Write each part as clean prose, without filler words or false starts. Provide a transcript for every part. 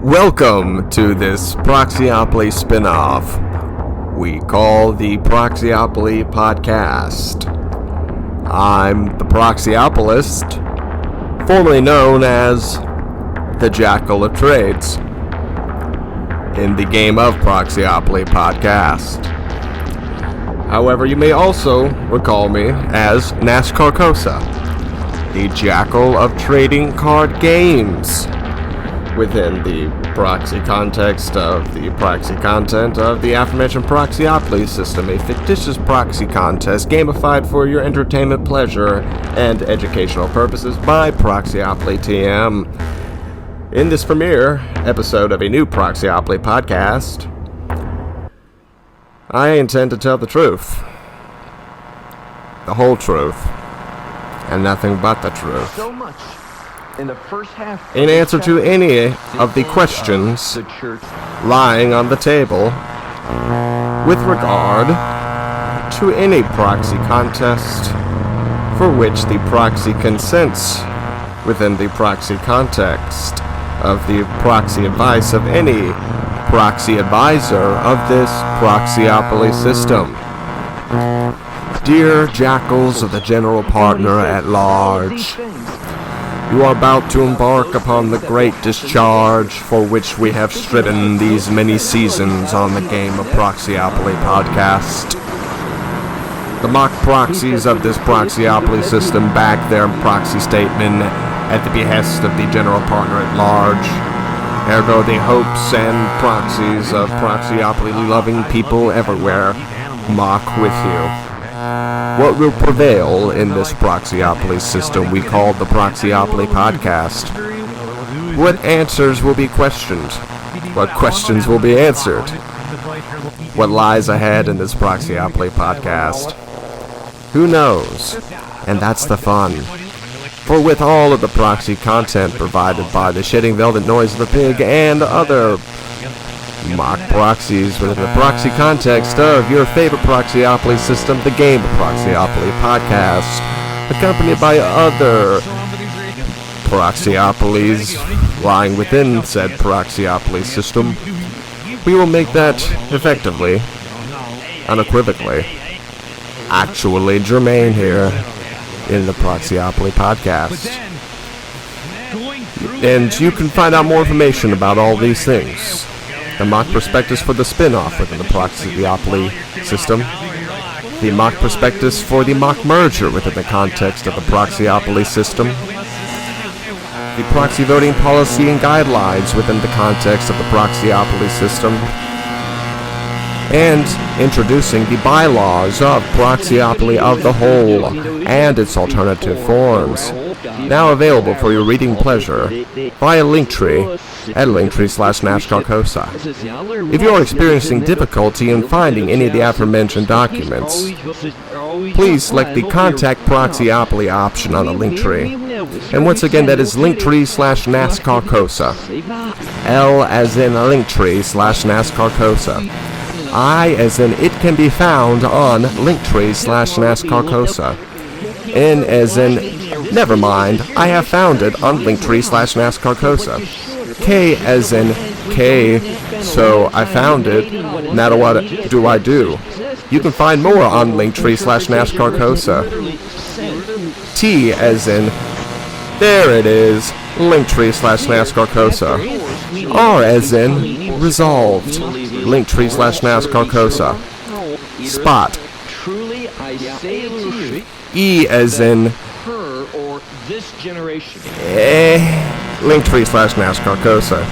Welcome to this Proxyopoly spin-off we call the Proxyopoly Podcast. I'm the Proxyopolist, formerly known as the Jackal of Trades, in the Game of Proxyopoly Podcast. However, you may also recall me as NASCAR Cosa, the Jackal of Trading Card Games, within the proxy context of the proxy content of the aforementioned Proxyopoly system, a fictitious proxy contest gamified for your entertainment pleasure and educational purposes by Proxyopoly TM. In this premiere episode of a new Proxyopoly podcast, I intend to tell the truth, the whole truth, and nothing but the truth. So much in the first half. In answer to any of the questions lying on the table with regard to any proxy contest for which the proxy consents within the proxy context of the proxy advice of any proxy advisor of this Proxyopoly system. Dear Jackals of the General Partner at Large, you are about to embark upon the great discharge for which we have striven these many seasons on the Game of Proxyopoly podcast. The mock proxies of this Proxyopoly system back their proxy statement at the behest of the General Partner at Large. Ergo, the hopes and proxies of Proxyopoly-loving people everywhere mock with you. What will prevail in this Proxyopoly system we call the Proxyopoly Podcast? What answers will be questioned? What questions will be answered? What lies ahead in this Proxyopoly Podcast? Who knows? And that's the fun. For with all of the proxy content provided by the Shitting Velvet Noise of the Pig and other mock proxies within the proxy context of your favorite Proxyopoly system, the Game of Proxyopoly Podcast, accompanied by other Proxyopolies lying within said Proxyopoly system, we will make that effectively, unequivocally, actually germane here in the Proxyopoly Podcast. And you can find out more information about all these things. The mock prospectus for the spin-off within the Proxyopoly system, the mock prospectus for the mock merger within the context of the Proxyopoly system, the proxy voting policy and guidelines within the context of the Proxyopoly system, and introducing the bylaws of Proxyopoly of the whole and its alternative forms, now available for your reading pleasure via Linktree at Linktree/NASCARCosa. If you are experiencing difficulty in finding any of the aforementioned documents, please select the Contact Proxyopoly option on the Linktree. And once again, that is Linktree/NASCARCosa. L as in Linktree/NASCARCosa. I as in it can be found on Linktree/NASCARCosa. N as in never mind, I have found it on Linktree/NASCARCosa. K as in K, so I found it, now what do I do? You can find more on Linktree/NASCARCosa. T as in there it is, Linktree/NASCARCosa. R as in resolved, Linktree/NASCARCosa. Spot. E as in Linktree/NASCARCosa.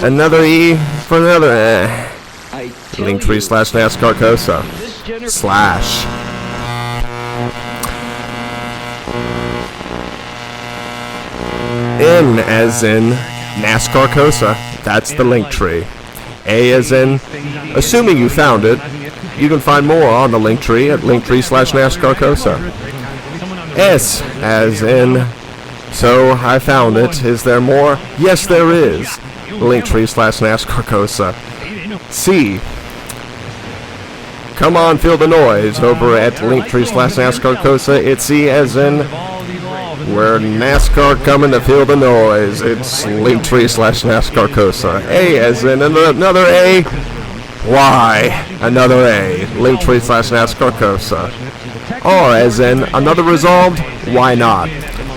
Another E for another Linktree/NASCARCosa. Slash. N as in NASCARCosa. That's the Linktree. A as in, assuming you found it, you can find more on the Linktree at Linktree/NASCARCosa. S as in, so I found it. Is there more? Yes, there is. Linktree/NASCARCosa. C. come on, feel the noise over at Linktree/NASCAR-COSA. It's E as in where NASCAR coming to feel the noise. It's Linktree/NASCAR-COSA. A as in another A. Y, another A. Linktree/NASCAR-COSA. R as in another resolved. Why not?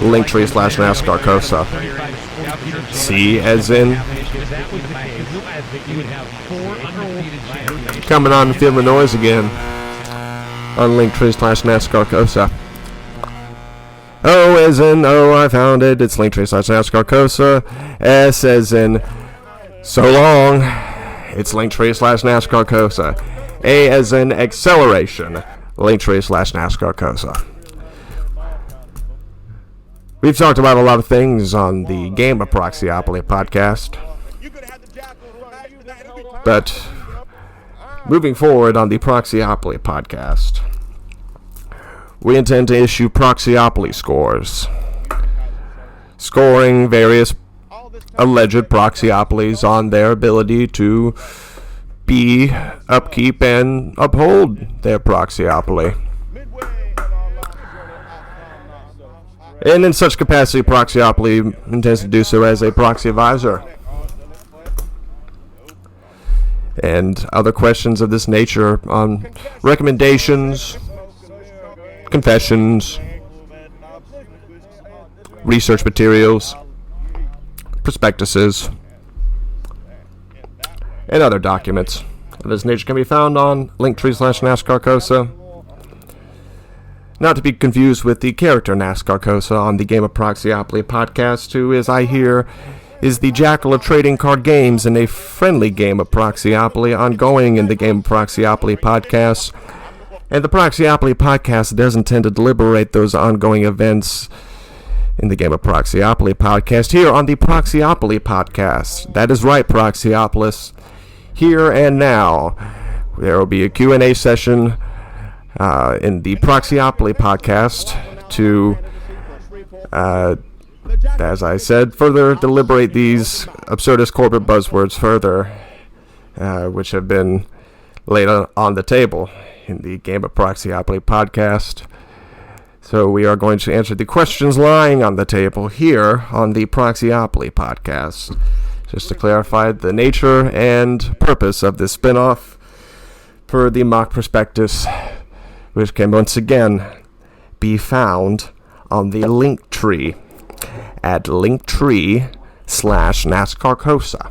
Linktree/NASCAR-COSA. C as in coming on to feel the noise again on Linktree/NASCAR-COSA. O as in I found it. It's Linktree/NASCAR-COSA. S as in so long. It's Linktree/NASCAR-COSA. A as in acceleration. Linktree/NASCAR-COSA. We've talked about a lot of things on the Game of Proxyopoly podcast. But moving forward on the Proxyopoly podcast, we intend to issue Proxyopoly scores, scoring various alleged Proxyopolies on their ability to be, upkeep, and uphold their Proxyopoly. And in such capacity, Proxyopoly intends to do so as a proxy advisor. And other questions of this nature on recommendations, confessions, research materials, prospectuses, and other documents of this nature can be found on Linktree/NASCAR-COSA. Not to be confused with the character NASCAR-COSA on the Game of Proxyopoly podcast, who, as I hear, is the jackal of trading card games in a friendly game of Proxyopoly ongoing in the Game of Proxyopoly podcast. And the Proxyopoly podcast does intend to deliberate those ongoing events in the Game of Proxyopoly podcast here on the Proxyopoly podcast. That is right, Proxyopolis. Here and now, there will be a Q&A session in the Proxyopoly podcast to, as I said, further deliberate these absurdist corporate buzzwords further, which have been laid on the table in the Game of Proxyopoly podcast. So we are going to answer the questions lying on the table here on the Proxyopoly podcast, just to clarify the nature and purpose of this spin-off per the mock prospectus, which can once again be found on the Linktree at Linktree/NASCAR-COSA.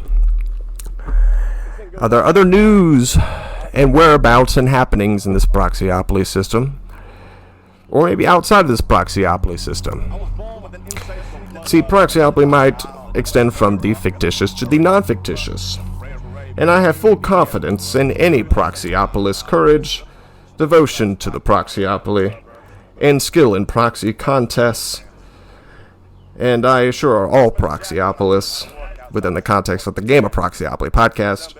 Are there other news and whereabouts and happenings in this Proxyopoly system? Or maybe outside of this Proxyopoly system? See, Proxyopoly might extend from the fictitious to the non-fictitious. And I have full confidence in any Proxyopolis courage, devotion to the Proxyopoly, and skill in proxy contests. And I assure all Proxyopolists, within the context of the Game of Proxyopoly podcast,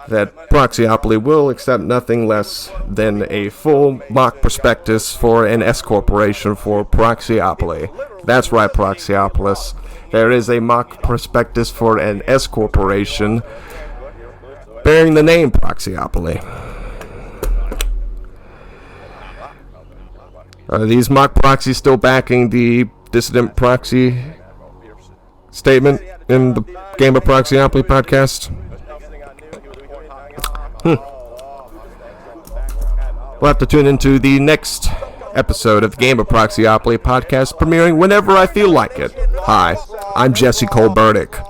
that Proxyopoly will accept nothing less than a full mock prospectus for an S corporation for Proxyopoly. That's right, Proxyopolis. There is a mock prospectus for an S corporation bearing the name Proxyopoly. Are these mock proxies still backing the dissident proxy statement in the Game of Proxyopoly podcast? We'll have to tune into the next episode of the Game of Proxyopoly podcast, premiering whenever I feel like it. Hi, I'm Jesse Colbertic,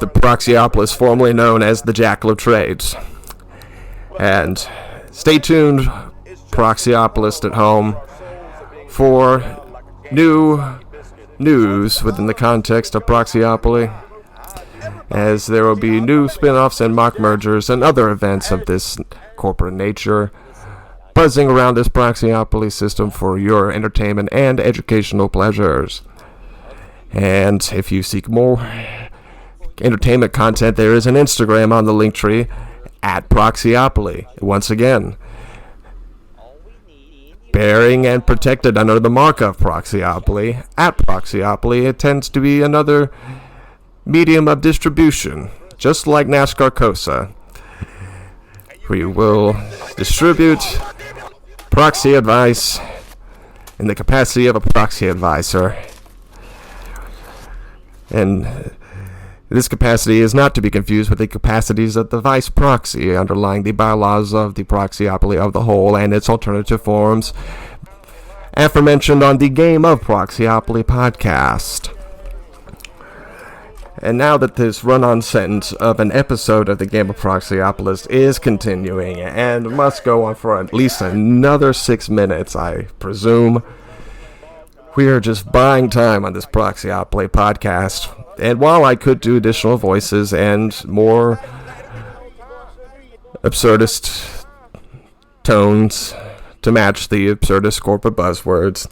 the Proxyopolis formerly known as the Jackal of Trades. And stay tuned, Proxyopolist at home, for new news within the context of Proxyopoly, as there will be new spin-offs and mock mergers and other events of this corporate nature buzzing around this Proxyopoly system for your entertainment and educational pleasures. And if you seek more entertainment content, there is an Instagram on the Linktree at Proxyopoly. Once again, bearing and protected under the mark of Proxyopoly, at Proxyopoly, it tends to be another medium of distribution, just like NASCAR-COSA. we will distribute proxy advice in the capacity of a proxy advisor. And this capacity is not to be confused with the capacities of the vice proxy underlying the bylaws of the Proxyopoly of the whole and its alternative forms, aforementioned on the Game of Proxyopoly podcast. And now that this run-on sentence of an episode of the Game of Proxyopolis is continuing and must go on for at least another 6 minutes, I presume, we are just buying time on this Proxyopoly podcast. And while I could do additional voices and more absurdist tones to match the absurdist corporate buzzwords,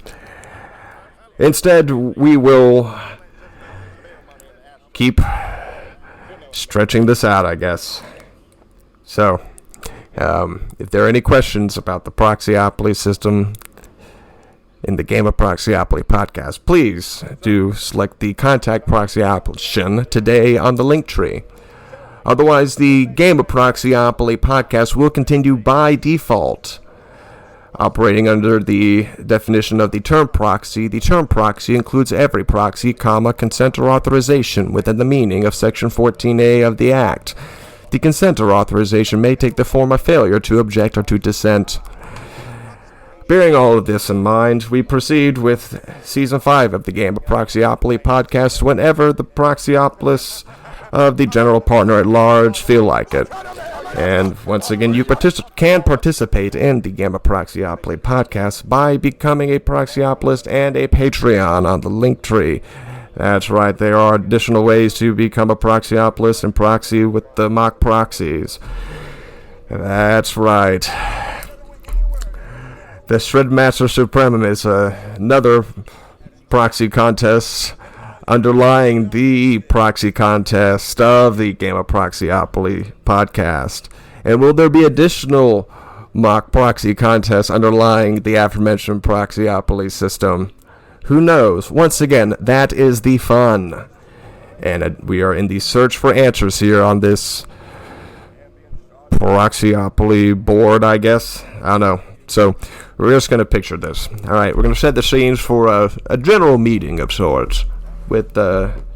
instead we will keep stretching this out, I guess. So, if there are any questions about the Proxyopoly system in the Game of Proxyopoly podcast, please do select the Contact Proxy option today on the link tree. Otherwise, the Game of Proxyopoly podcast will continue by default, operating under the definition of the term proxy. The term proxy includes every proxy, consent or authorization within the meaning of Section 14A of the Act. The consent or authorization may take the form of failure to object or to dissent. Bearing all of this in mind, we proceed with Season 5 of the Game of Proxyopoly podcast whenever the Proxyopolis of the general partner at large feel like it. And once again, you can participate in the Game of Proxyopoly podcast by becoming a Proxyopolist and a Patreon on the link tree. That's right, there are additional ways to become a Proxyopolist and proxy with the mock proxies. That's right. The Shredmaster Supremum is another proxy contest underlying the proxy contest of the Game of Proxyopoly podcast. And will there be additional mock proxy contests underlying the aforementioned Proxyopoly system? Who knows? Once again, that is the fun. And we are in the search for answers here on this Proxyopoly board, I guess. I don't know. So, we're just going to picture this. Alright, we're going to set the scenes for a general meeting of sorts with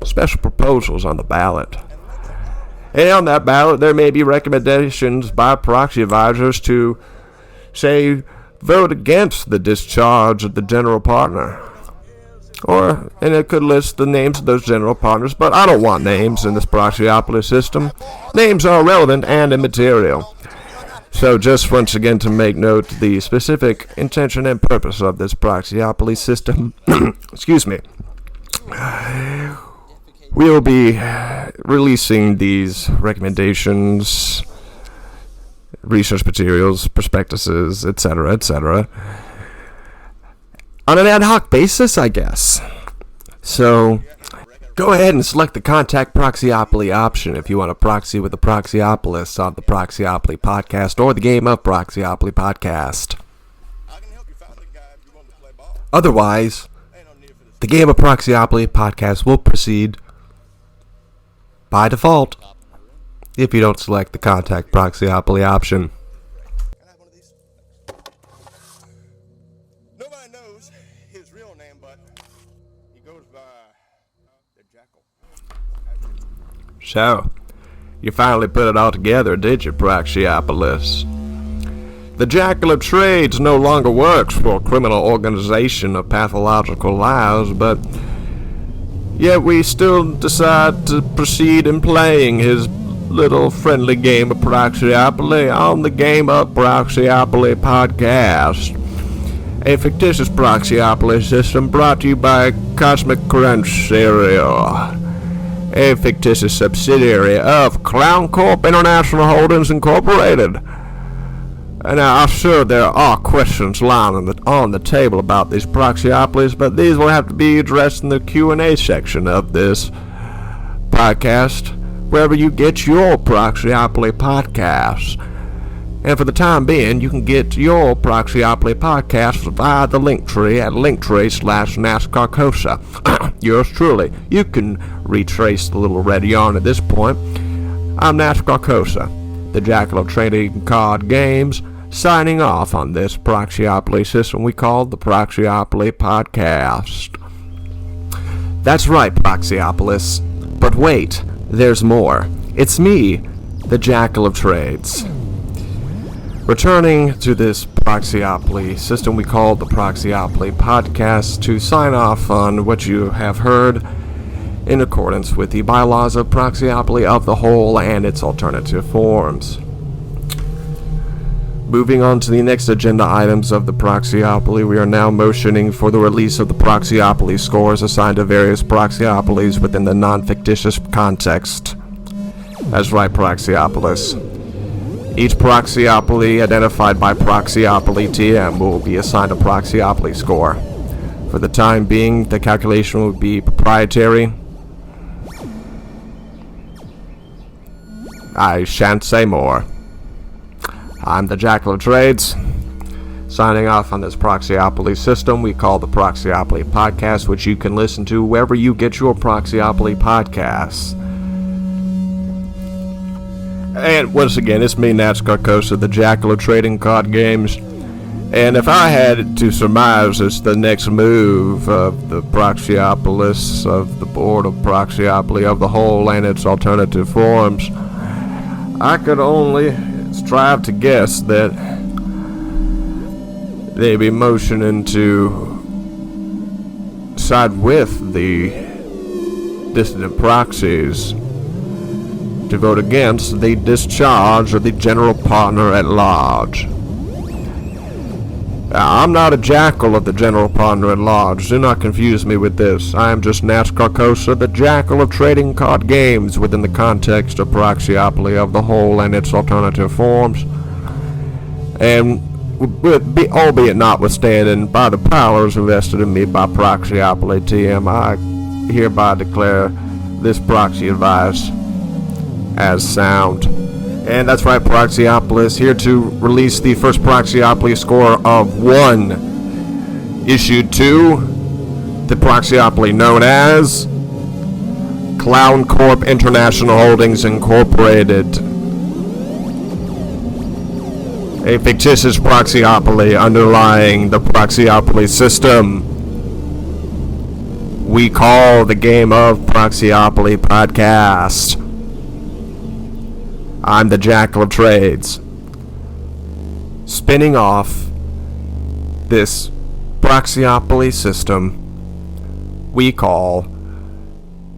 special proposals on the ballot. And on that ballot, there may be recommendations by proxy advisors to, say, vote against the discharge of the general partner. And it could list the names of those general partners, but I don't want names in this Proxyopoly system. Names are relevant and immaterial. So just once again to make note the specific intention and purpose of this Proxyopoly system, excuse me, we will be releasing these recommendations, research materials, prospectuses, etc., on an ad hoc basis, I guess. So go ahead and select the Contact Proxyopoly option if you want to proxy with the Proxyopolists on the Proxyopoly podcast or the Game of Proxyopoly podcast. Otherwise, the Game of Proxyopoly podcast will proceed by default if you don't select the Contact Proxyopoly option. Nobody knows his real name, but he goes by the Jackal. So, you finally put it all together, did you, Proxyopolis? The Jackal of Trades no longer works for a criminal organization of pathological lies, but yet we still decide to proceed in playing his little friendly game of Proxyopoly on the Game of Proxyopoly podcast. A fictitious Proxyopoly system brought to you by Cosmic Crunch cereal, a fictitious subsidiary of Clown Corp International Holdings Incorporated. And I'm sure there are questions lying on the table about these Proxyopolies, but these will have to be addressed in the Q&A section of this podcast, wherever you get your Proxyopoly podcasts. And for the time being, you can get your Proxyopoly podcasts via the link tree at linktree/NASCARCosa. Yours truly. You can retrace the little red yarn at this point. I'm NASCARCosa. the Jackal of Trading Card Games, signing off on this Proxyopoly system we call the Proxyopoly Podcast. That's right, Proxyopolis. But wait, there's more. It's me, the Jackal of Trades. Returning to this Proxyopoly system we call the Proxyopoly Podcast to sign off on what you have heard in accordance with the bylaws of Proxyopoly of the whole and its alternative forms. Moving on to the next agenda items of the Proxyopoly, we are now motioning for the release of the Proxyopoly scores assigned to various Proxyopolies within the non-fictitious context. That's right, Proxyopolis. Each Proxyopoly identified by Proxyopoly TM will be assigned a Proxyopoly score. For the time being, the calculation will be proprietary. I shan't say more. I'm the Jackal of Trades, signing off on this Proxyopoly system we call the Proxyopoly Podcast, which you can listen to wherever you get your Proxyopoly podcasts. And once again, it's me, Nats Carcosa, the Jackal of Trading Card Games. And if I had to surmise it's the next move of the Proxyopolis, of the Board of Proxyopoly of the whole and its alternative forms, I could only strive to guess that they'd be motioning to side with the dissident proxies to vote against the discharge of the general partner at large. Now, I'm not a jackal of the general partner at large. Do not confuse me with this. I am just Nats Carcosa, the Jackal of Trading Card Games within the context of Proxyopoly of the whole and its alternative forms. And albeit notwithstanding by the powers invested in me by Proxyopoly TM, I hereby declare this proxy advice as sound. And that's right, Proxyopolis, here to release the first Proxyopoly score of 1, issued to the Proxyopoly known as Clown Corp International Holdings Incorporated, a fictitious Proxyopoly underlying the Proxyopoly system we call the game of Proxyopoly Podcast. I'm the Jackal of Trades, spinning off this Proxyopoly system we call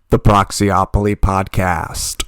the Proxyopoly Podcast.